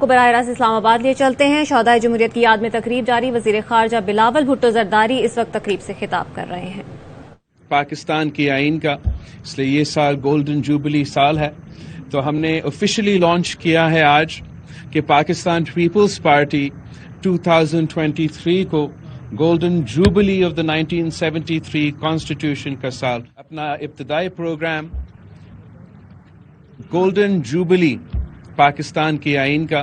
کو براہ راست اسلام آباد لیے چلتے ہیں. شہدائے جمہوریت کی یاد میں تقریب جاری. وزیر خارجہ بلاول بھٹو زرداری اس وقت تقریب سے خطاب کر رہے ہیں. پاکستان کی آئین کا اس لیے یہ سال گولڈن جوبلی سال ہے، تو ہم نے آفیشلی لانچ کیا ہے آج کہ پاکستان پیپلز پارٹی 2023 کو golden jubilee of the 1973 constitution کا سال. اپنا ابتدائی پروگرام گولڈن جوبلی پاکستان کی آئین کا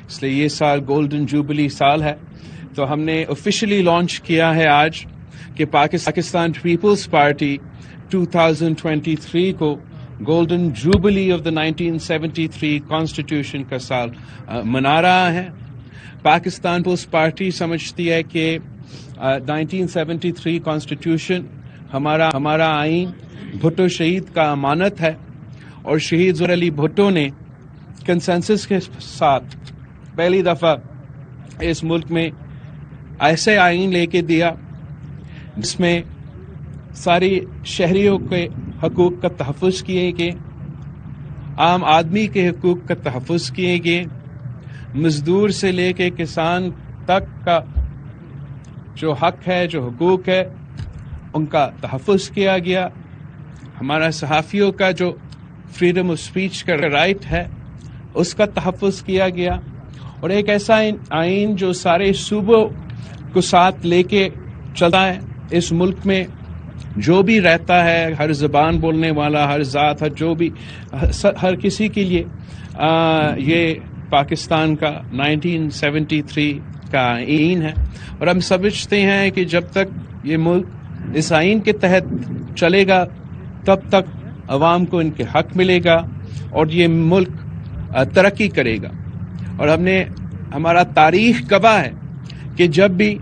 اس لیے یہ سال گولڈن جوبلی سال ہے، تو ہم نے آفیشلی لانچ کیا ہے آج کہ پاکستان پیپلز پارٹی 2023 کو golden jubilee of the 1973 constitution کا سال منا رہا ہے. پاکستان پیپلز پارٹی سمجھتی ہے کہ 1973 کانسٹیٹیوشن ہمارا آئین بھٹو شہید کا امانت ہے، اور شہید ظفر علی بھٹو نے کنسنسس کے ساتھ پہلی دفعہ اس ملک میں ایسے آئین لے کے دیا جس میں ساری شہریوں کے حقوق کا تحفظ کیے گئے، عام آدمی کے حقوق کا تحفظ کیے گئے، مزدور سے لے کے کسان تک کا جو حق ہے، جو حقوق ہے، ان کا تحفظ کیا گیا. ہمارا صحافیوں کا جو فریڈم آف اسپیچ کا رائٹ ہے اس کا تحفظ کیا گیا، اور ایک ایسا آئین جو سارے صوبوں کو ساتھ لے کے چلتا ہے. اس ملک میں جو بھی رہتا ہے، ہر زبان بولنے والا، ہر ذات، ہر کسی کے لیے یہ پاکستان کا 1973 کا آئین ہے. اور ہم سمجھتے ہیں کہ جب تک یہ ملک اس آئین کے تحت چلے گا تب تک عوام کو ان کے حق ملے گا اور یہ ملک ترقی کرے گا. اور ہمارا تاریخ گواہ ہے کہ جب بھی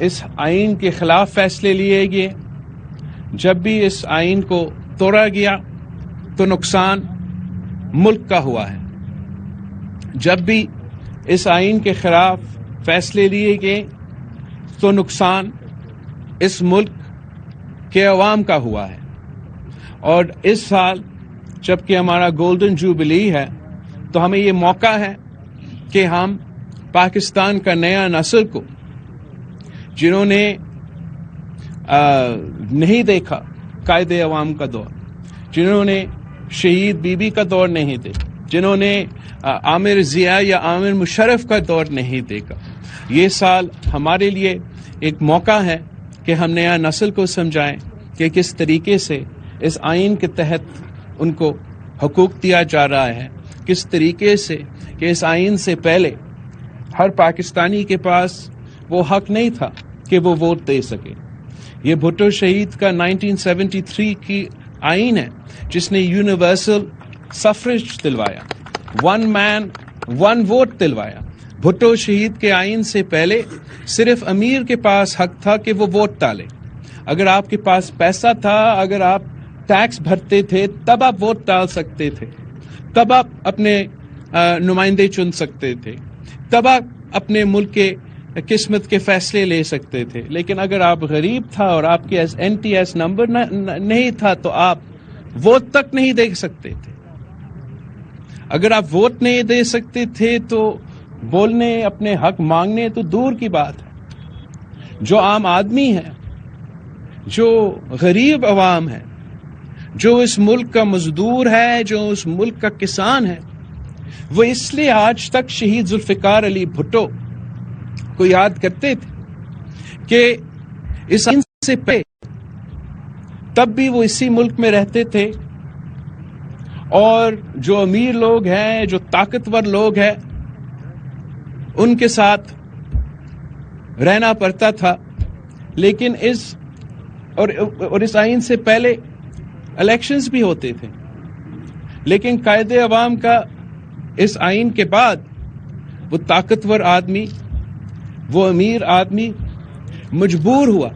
اس آئین کے خلاف فیصلے لیے گئے، جب بھی اس آئین کو توڑا گیا تو نقصان ملک کا ہوا ہے. جب بھی اس آئین کے خلاف فیصلے لیے گئے تو نقصان اس ملک کے عوام کا ہوا ہے. اور اس سال جبکہ ہمارا گولڈن جوبلی ہے تو ہمیں یہ موقع ہے کہ ہم پاکستان کا نیا نسل کو، جنہوں نے نہیں دیکھا قائد عوام کا دور، جنہوں نے شہید بی بی کا دور نہیں دیکھا، جنہوں نے عامر ضیاء یا عامر مشرف کا دور نہیں دیکھا، یہ سال ہمارے لیے ایک موقع ہے کہ ہم نیا نسل کو سمجھائیں کہ کس طریقے سے اس آئین کے تحت ان کو حقوق دیا جا رہا ہے، کس طریقے سے کہ اس آئین سے پہلے ہر پاکستانی کے پاس وہ حق نہیں تھا کہ وہ ووٹ دے سکے. یہ بھٹو شہید کا 1973 کی آئین ہے جس نے یونیورسل سفریج دلوایا، ون مین ون ووٹ دلوایا. بھٹو شہید کے آئین سے پہلے صرف امیر کے پاس حق تھا کہ وہ ووٹ ڈالے. اگر آپ کے پاس پیسہ تھا، اگر آپ ٹیکس بھرتے تھے، تب آپ ووٹ ڈال سکتے تھے، تب آپ اپنے نمائندے چن سکتے تھے، تب آپ اپنے ملک کے قسمت کے فیصلے لے سکتے تھے. لیکن اگر آپ غریب تھا اور آپ کے NTS نمبر نہیں تھا تو آپ ووٹ تک نہیں دے سکتے تھے. اگر آپ ووٹ نہیں دے سکتے تھے تو بولنے، اپنے حق مانگنے تو دور کی بات ہے. جو عام آدمی ہے، جو غریب عوام ہے، جو اس ملک کا مزدور ہے، جو اس ملک کا کسان ہے، وہ اس لیے آج تک شہید ذوالفقار علی بھٹو کو یاد کرتے تھے کہ اس آئین سے پہلے تب بھی وہ اسی ملک میں رہتے تھے، اور جو امیر لوگ ہیں، جو طاقتور لوگ ہیں، ان کے ساتھ رہنا پڑتا تھا. لیکن اس آئین سے پہلے الیکشنز بھی ہوتے تھے، لیکن قائد عوام کا اس آئین کے بعد وہ طاقتور آدمی، وہ امیر آدمی مجبور ہوا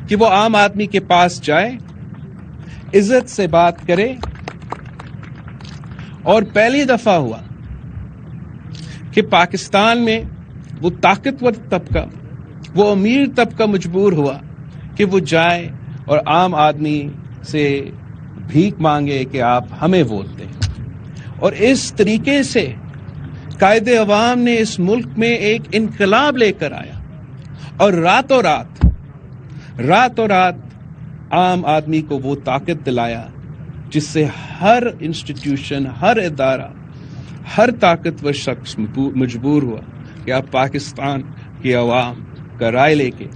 کہ وہ عام آدمی کے پاس جائے، عزت سے بات کرے. اور پہلی دفعہ ہوا کہ پاکستان میں وہ طاقتور طبقہ، وہ امیر طبقہ مجبور ہوا کہ وہ جائے اور عام آدمی سے بھیک مانگے کہ آپ ہمیں ووٹ دیں. اور اس طریقے سے قائد عوام نے اس ملک میں ایک انقلاب لے کر آیا اور راتوں رات عام آدمی کو وہ طاقت دلایا جس سے ہر انسٹیٹیوشن، ہر ادارہ، ہر طاقتور شخص مجبور ہوا کہ اب پاکستان کی عوام کا رائے لے کے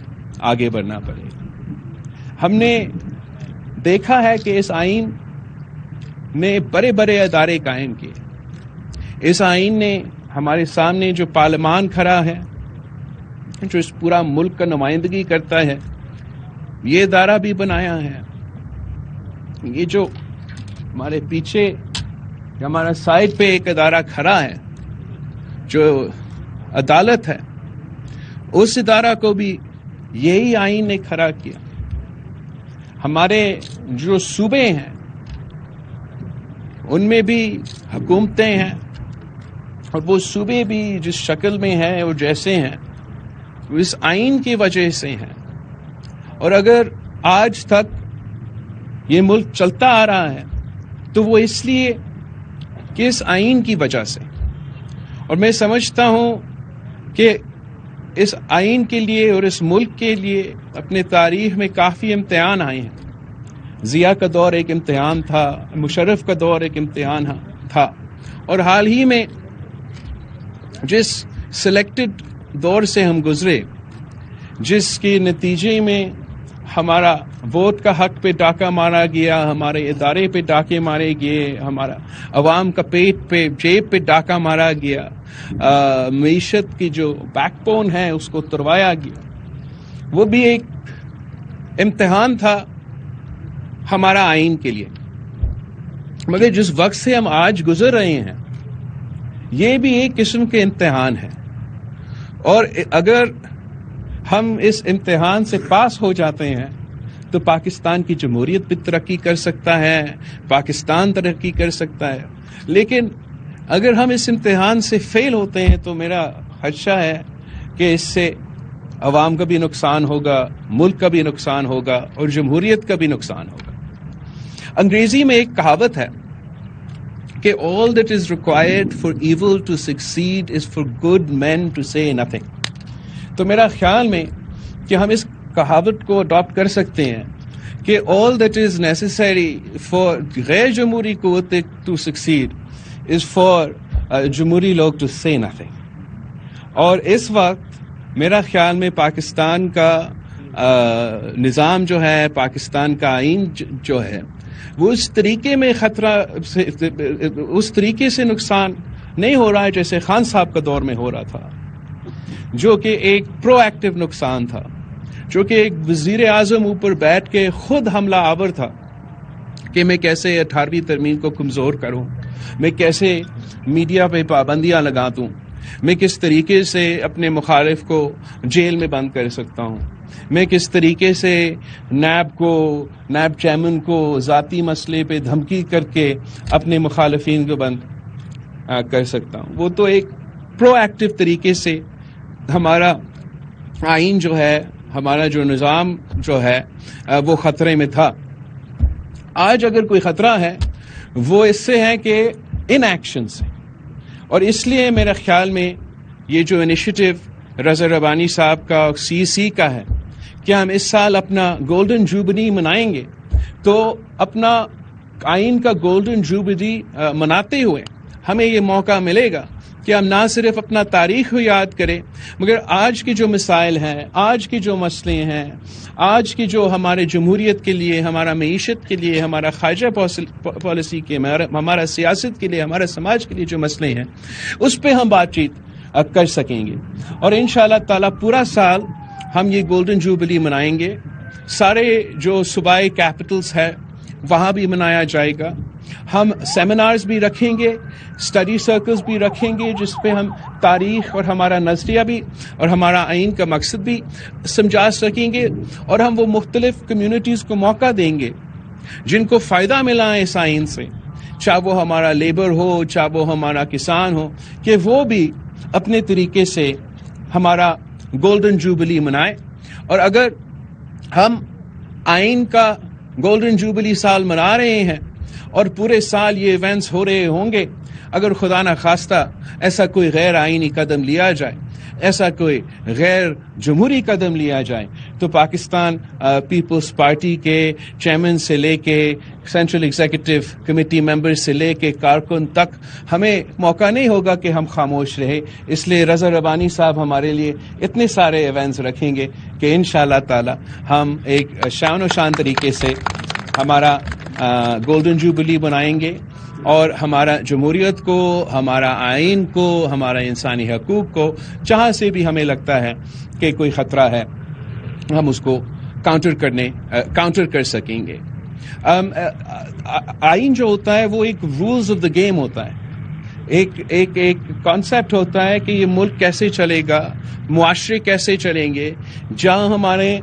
آگے بڑھنا پڑے گا۔ ہم نے دیکھا ہے کہ اس آئین نے بڑے بڑے ادارے قائم کیے۔ اس آئین نے ہمارے سامنے جو پارلیمان کھڑا ہے، جو اس پورا ملک کا نمائندگی کرتا ہے، یہ ادارہ بھی بنایا ہے۔ یہ جو ہمارے پیچھے ہمارا سائڈ پہ ایک ادارہ کھڑا ہے جو عدالت ہے، اس ادارہ کو بھی یہی آئین نے کھڑا کیا۔ ہمارے جو صوبے ہیں ان میں بھی حکومتیں ہیں، اور وہ صوبے بھی جس شکل میں ہیں اور جیسے ہیں وہ اس آئین کی وجہ سے ہیں۔ اور اگر آج تک یہ ملک چلتا آ رہا ہے تو وہ اس لیے کہ اس آئین کی وجہ سے۔ اور میں سمجھتا ہوں کہ اس آئین کے لیے اور اس ملک کے لیے اپنے تاریخ میں کافی امتحان آئے ہیں۔ ضیاء کا دور ایک امتحان تھا، مشرف کا دور ایک امتحان تھا، اور حال ہی میں جس سلیکٹڈ دور سے ہم گزرے، جس کے نتیجے میں ہمارا ووٹ کا حق پہ ڈاکہ مارا گیا، ہمارے ادارے پہ ڈاکے مارے گئے، ہمارا عوام کا پیٹ پہ، جیب پہ ڈاکہ مارا گیا، معیشت کی جو بیک بون ہے اس کو تروایا گیا، وہ بھی ایک امتحان تھا ہمارا آئین کے لیے۔ مگر جس وقت سے ہم آج گزر رہے ہیں یہ بھی ایک قسم کے امتحان ہے، اور اگر ہم اس امتحان سے پاس ہو جاتے ہیں تو پاکستان کی جمہوریت بھی ترقی کر سکتا ہے، پاکستان ترقی کر سکتا ہے۔ لیکن اگر ہم اس امتحان سے فیل ہوتے ہیں تو میرا خدشہ ہے کہ اس سے عوام کا بھی نقصان ہوگا، ملک کا بھی نقصان ہوگا، اور جمہوریت کا بھی نقصان ہوگا۔ انگریزی میں ایک کہاوت ہے کہ all that is required for evil to succeed is for good men to say nothing۔ تو میرا خیال میں کہ ہم اس کہاوت کو اڈاپٹ کر سکتے ہیں کہ all that is necessary for غیر جمہوری قوت to succeed is for جمہوری لوگ to say nothing۔ اور اس وقت میرا خیال میں پاکستان کا نظام جو ہے، پاکستان کا آئین جو ہے، وہ اس طریقے میں اس طریقے سے نقصان نہیں ہو رہا ہے جیسے خان صاحب کا دور میں ہو رہا تھا، جو کہ ایک پرو ایکٹیو نقصان تھا، جو کہ ایک وزیر اعظم اوپر بیٹھ کے خود حملہ آور تھا کہ میں کیسے 18ویں ترمیم کو کمزور کروں، میں کیسے میڈیا پہ پابندیاں لگا دوں، میں کس طریقے سے اپنے مخالف کو جیل میں بند کر سکتا ہوں، میں کس طریقے سے نیب چیئرمین کو ذاتی مسئلے پہ دھمکی کر کے اپنے مخالفین کو بند کر سکتا ہوں۔ وہ تو ایک پرو ایکٹیو طریقے سے ہمارا آئین جو ہے، ہمارا جو نظام جو ہے وہ خطرے میں تھا۔ آج اگر کوئی خطرہ ہے وہ اس سے ہے کہ ان ایکشن سے، اور اس لیے میرے خیال میں یہ جو انیشیٹو رضا ربانی صاحب کا سی کا ہے کہ ہم اس سال اپنا گولڈن جوبلی منائیں گے، تو اپنا آئین کا گولڈن جوبلی مناتے ہوئے ہمیں یہ موقع ملے گا کہ ہم نہ صرف اپنا تاریخ کو یاد کریں، مگر آج کی جو مسائل ہیں، آج کی جو مسئلے ہیں، آج کی جو ہمارے جمہوریت کے لیے، ہمارا معیشت کے لیے، ہمارا خارجہ پالیسی کے، ہمارا سیاست کے لیے، ہمارا سماج کے لیے جو مسئلے ہیں، اس پہ ہم بات چیت کر سکیں گے۔ اور انشاءاللہ تعالی پورا سال ہم یہ گولڈن جوبلی منائیں گے۔ سارے جو صوبائی کیپٹلز ہے وہاں بھی منایا جائے گا۔ ہم سیمینارز بھی رکھیں گے، اسٹڈی سرکلز بھی رکھیں گے، جس پہ ہم تاریخ اور ہمارا نظریہ بھی اور ہمارا آئین کا مقصد بھی سمجھا سکیں گے، اور ہم وہ مختلف کمیونٹیز کو موقع دیں گے جن کو فائدہ ملا ہے اس آئین سے، چاہے وہ ہمارا لیبر ہو، چاہے وہ ہمارا کسان ہو، کہ وہ بھی اپنے طریقے سے ہمارا گولڈن جوبلی منائے۔ اور اگر ہم آئین کا گولڈن جوبلی سال منا رہے ہیں اور پورے سال یہ ایونٹس ہو رہے ہوں گے. اگر خدا نہ خواستہ ایسا کوئی غیر آئینی قدم لیا جائے, ایسا کوئی غیر جمہوری قدم لیا جائے, تو پاکستان پیپلز پارٹی کے چیئرمین سے لے کے سینٹرل ایگزیکٹو کمیٹی ممبر سے لے کے کارکن تک ہمیں موقع نہیں ہوگا کہ ہم خاموش رہے. اس لیے رضا ربانی صاحب ہمارے لیے اتنے سارے ایونٹس رکھیں گے کہ انشاءاللہ تعالی ہم ایک شان و شان طریقے سے ہمارا گولڈن جوبلی بنائیں گے, اور ہمارا جمہوریت کو, ہمارا آئین کو, ہمارا انسانی حقوق کو جہاں سے بھی ہمیں لگتا ہے کہ کوئی خطرہ ہے, ہم اس کو کاؤنٹر کر سکیں گے. آئین جو ہوتا ہے وہ ایک رولز آف دا گیم ہوتا ہے, ایک کانسیپٹ ہوتا ہے کہ یہ ملک کیسے چلے گا, معاشرے کیسے چلیں گے, جہاں ہمارے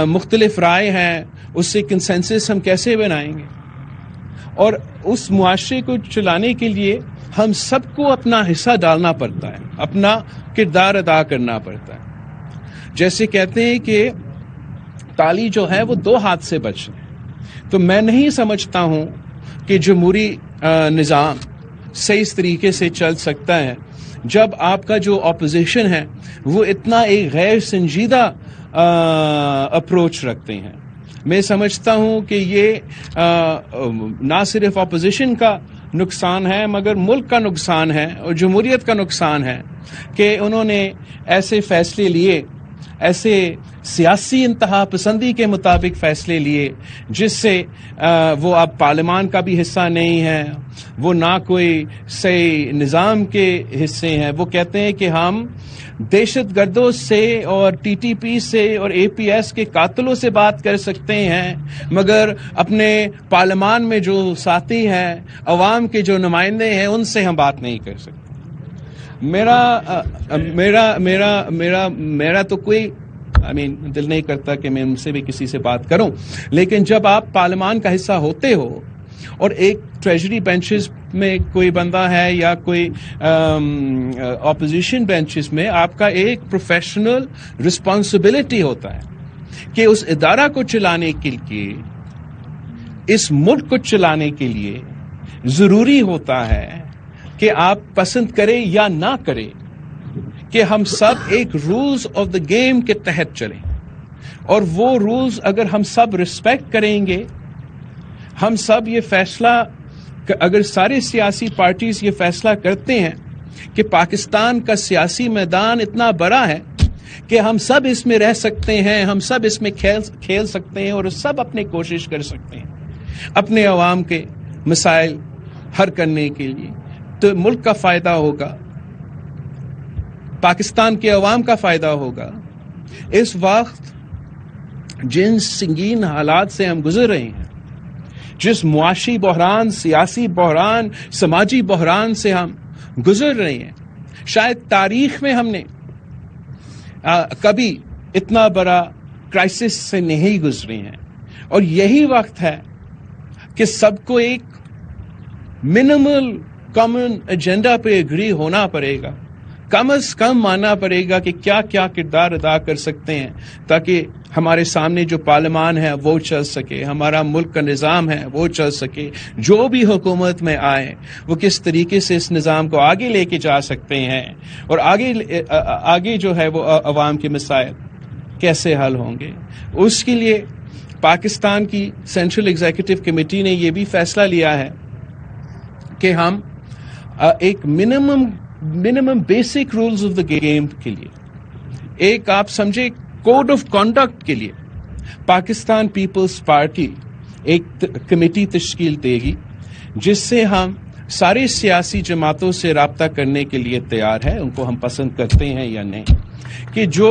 مختلف رائے ہیں اس سے کنسنسس ہم کیسے بنائیں گے. اور اس معاشرے کو چلانے کے لیے ہم سب کو اپنا حصہ ڈالنا پڑتا ہے, اپنا کردار ادا کرنا پڑتا ہے. جیسے کہتے ہیں کہ تالی جو ہے وہ دو ہاتھ سے بجتی ہے, تو میں نہیں سمجھتا ہوں کہ جمہوری نظام صحیح طریقے سے چل سکتا ہے جب آپ کا جو اپوزیشن ہے وہ اتنا ایک غیر سنجیدہ اپروچ رکھتے ہیں. میں سمجھتا ہوں کہ یہ نہ صرف اپوزیشن کا نقصان ہے مگر ملک کا نقصان ہے اور جمہوریت کا نقصان ہے کہ انہوں نے ایسے فیصلے لیے, ایسے سیاسی انتہا پسندی کے مطابق فیصلے لیے جس سے وہ اب پارلیمان کا بھی حصہ نہیں ہے, وہ نہ کوئی صحیح نظام کے حصے ہیں. وہ کہتے ہیں کہ ہم دہشت گردوں سے اور ٹی ٹی پی سے اور اے پی ایس کے قاتلوں سے بات کر سکتے ہیں مگر اپنے پارلیمان میں جو ساتھی ہیں, عوام کے جو نمائندے ہیں, ان سے ہم بات نہیں کر سکتے. میرا تو کوئی دل نہیں کرتا کہ میں ان سے بھی کسی سے بات کروں, لیکن جب آپ پارلیمان کا حصہ ہوتے ہو اور ایک ٹریجری بینچز میں کوئی بندہ ہے یا کوئی اپوزیشن بینچز میں, آپ کا ایک پروفیشنل رسپانسبلٹی ہوتا ہے کہ اس ادارہ کو چلانے کے لیے, اس ملک کو چلانے کے لیے ضروری ہوتا ہے کہ آپ پسند کریں یا نہ کریں کہ ہم سب ایک رولز آف دا گیم کے تحت چلیں. اور وہ رولز اگر ہم سب ریسپیکٹ کریں گے, ہم سب یہ فیصلہ, اگر سارے سیاسی پارٹیز یہ فیصلہ کرتے ہیں کہ پاکستان کا سیاسی میدان اتنا بڑا ہے کہ ہم سب اس میں رہ سکتے ہیں, ہم سب اس میں کھیل سکتے ہیں اور سب اپنی کوشش کر سکتے ہیں اپنے عوام کے مسائل حل کرنے کے لیے, تو ملک کا فائدہ ہوگا, پاکستان کے عوام کا فائدہ ہوگا. اس وقت جن سنگین حالات سے ہم گزر رہے ہیں, جس معاشی بحران, سیاسی بحران, سماجی بحران سے ہم گزر رہے ہیں, شاید تاریخ میں ہم نے کبھی اتنا بڑا کرائسس سے نہیں گزرے ہیں. اور یہی وقت ہے کہ سب کو ایک منیمل کامن ایجنڈا پہ اگری ہونا پڑے گا, کم از کم ماننا پڑے گا کہ کیا کیا کردار ادا کر سکتے ہیں تاکہ ہمارے سامنے جو پارلیمان ہے وہ چل سکے, ہمارا ملک کا نظام ہے وہ چل سکے, جو بھی حکومت میں آئے وہ کس طریقے سے اس نظام کو آگے لے کے جا سکتے ہیں, اور آگے جو ہے وہ عوام کے مسائل کیسے حل ہوں گے. اس کے لیے پاکستان کی سینٹرل ایگزیکٹو کمیٹی نے یہ بھی فیصلہ لیا ہے کہ ہم ایک minimum basic rules of the game کے لیے, ایک آپ سمجھے کوڈ آف کانڈکٹ کے لیے پاکستان پیپلز پارٹی ایک کمیٹی تشکیل دے گی جس سے ہم سارے سیاسی جماعتوں سے رابطہ کرنے کے لیے تیار ہے, ان کو ہم پسند کرتے ہیں یا نہیں, کہ جو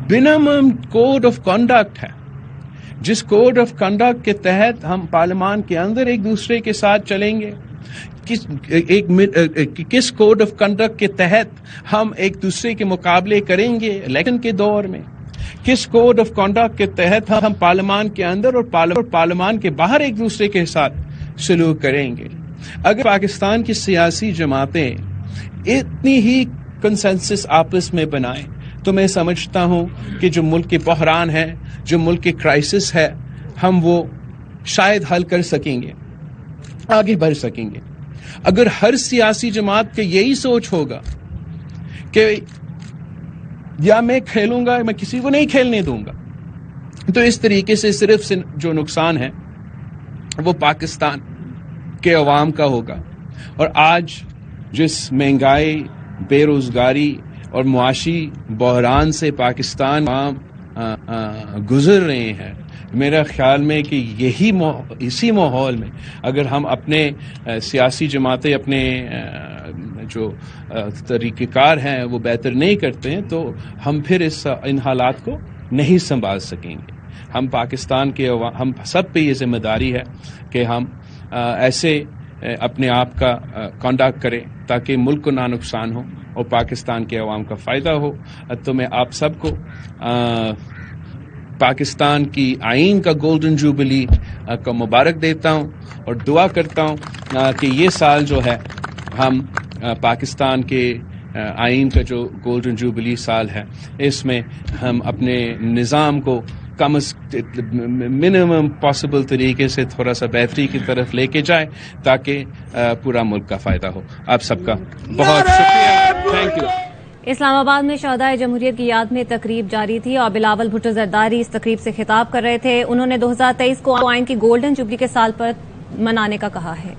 منیمم کوڈ آف کانڈکٹ ہے, جس کوڈ آف کنڈکٹ کے تحت ہم پارلیمان کے اندر ایک دوسرے کے ساتھ چلیں گے, کس کوڈ آف کنڈکٹ کے تحت ہم ایک دوسرے کے مقابلے کریں گے الیکشن کے دور میں, کس کوڈ آف کنڈکٹ کے تحت ہم پارلیمان کے اندر اور پارلیمان کے باہر ایک دوسرے کے ساتھ سلوک کریں گے. اگر پاکستان کی سیاسی جماعتیں اتنی ہی کنسنسس آپس میں بنائیں تو میں سمجھتا ہوں کہ جو ملک کے بحران ہے, جو ملک کے کرائسس ہے, ہم وہ شاید حل کر سکیں گے، آگے بڑھ سکیں گے۔ اگر ہر سیاسی جماعت کا یہی سوچ ہوگا کہ یا میں کھیلوں گا میں کسی کو نہیں کھیلنے دوں گا، تو اس طریقے سے صرف جو نقصان ہے وہ پاکستان کے عوام کا ہوگا۔ اور آج جس مہنگائی، بے روزگاری اور معاشی بحران سے پاکستان عوام گزر رہے ہیں، میرا خیال میں کہ اسی ماحول میں اگر ہم اپنے سیاسی جماعتیں اپنے جو طریقہ کار ہیں وہ بہتر نہیں کرتے ہیں تو ہم پھر ان حالات کو نہیں سنبھال سکیں گے۔ ہم پاکستان کے ہم سب پہ یہ ذمہ داری ہے کہ ہم ایسے اپنے آپ کا کنڈکٹ کریں تاکہ ملک کو نہ نقصان ہو اور پاکستان کے عوام کا فائدہ ہو۔ تو میں آپ سب کو پاکستان کی آئین کا گولڈن جوبلی کا مبارک دیتا ہوں اور دعا کرتا ہوں کہ یہ سال جو ہے ہم پاکستان کے آئین کا جو گولڈن جوبلی سال ہے اس میں ہم اپنے نظام کو منیمم پاسبل طریقے سے تھوڑا سا بہتری کی طرف لے کے جائیں تاکہ پورا ملک کا فائدہ ہو۔ آپ سب کا بہت شکریہ، تھینک یو۔ اسلام آباد میں شہدائے جمہوریت کی یاد میں تقریب جاری تھی اور بلاول بھٹو زرداری اس تقریب سے خطاب کر رہے تھے۔ انہوں نے 2023 کو آئین کی گولڈن جوبلی کے سال پر منانے کا کہا ہے۔